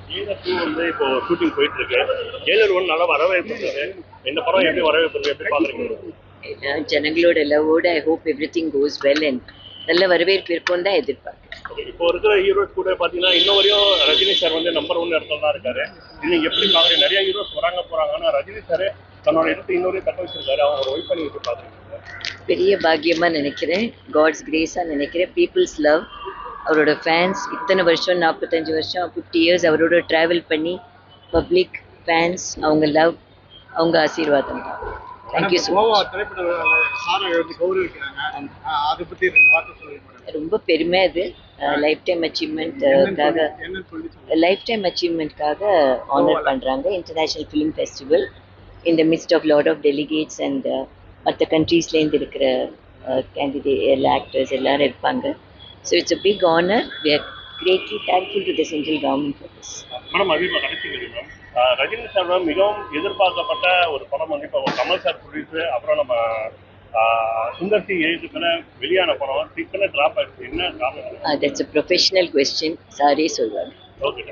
Jailer 2 வந்து இப்போ shooting போயிட்டு இருக்கு. ஜெயிலர் 1 நல்ல வரவேற்பு இருக்கு. இந்த படம் எப்படி வரவேற்பு இருக்கு, எப்படி பாக்குறீங்க? ஜனங்களோட லவ்வோட I hope everything goes well and நல்ல வரவேற்பு இருக்கும்னு தான் எதிர்பார்க்கிறேன். இப்போ இருக்கிற ஹீரோஸ் கூட பாத்தீங்கன்னா இன்ன வரையும் ரஜினி சார் வந்து நம்பர் 1 இடத்துல தான் இருக்காரு. நீங்க எப்படி பாக்குறீங்க? நிறைய ஹீரோஸ் வராங்க போறாங்க, ஆனா ரஜினி சார் தன்னோட இடத்தை இன்னொரு தக்க வச்சிருக்காரு. அவங்க ஒய்ஃப் பண்ணி எப்படி பாக்குறீங்க? பெரிய பாக்கியமா நினைக்கிறேன், காட்ஸ் கிரேஸா நினைக்கிறேன். பீப்புள்ஸ் லவ், அவரோட ஃபேன்ஸ் இத்தனை வருஷம் 45 வருஷம் 50 இயர்ஸ் அவரோட ட்ராவல் பண்ணி பப்ளிக் ஃபேன்ஸ் அவங்க லவ் அவங்க ஆசீர்வாதம் தான். Thank you so much. ரொம்ப பெருமை அது. லைஃப் டைம் அச்சீவ்மெண்ட்காக ஆனர் பண்ணுறாங்க. இன்டர்நேஷ்னல் ஃபிலிம் ஃபெஸ்டிவல் இந்த midst of lot of delegates and மற்ற கண்ட்ரீஸ்லேருந்து இருக்கிற கேண்டிடேட் எல்லா ஆக்டர்ஸ் எல்லாரும் இருப்பாங்க. So it's a big honour. We are greatly thankful to the central government for this. Madam, அது இப்போ கடைசி மேடம் ரஜினி சார் மிகவும் எதிர்பார்க்கப்பட்ட ஒரு படம் வந்து இப்போ கமல் சார் ப்ரொடியூஸ், அப்புறம் நம்ம சுந்தர் சி எழுதுக்குள்ள வெளியான படம் டிக்கெட் டிராப் ஆயிடுச்சு. என்ன காரணம்? தட்ஸ் அ ப்ரொஃபஷனல் கொஸ்டின், சாரே சொல்வாங்க. ஓகே.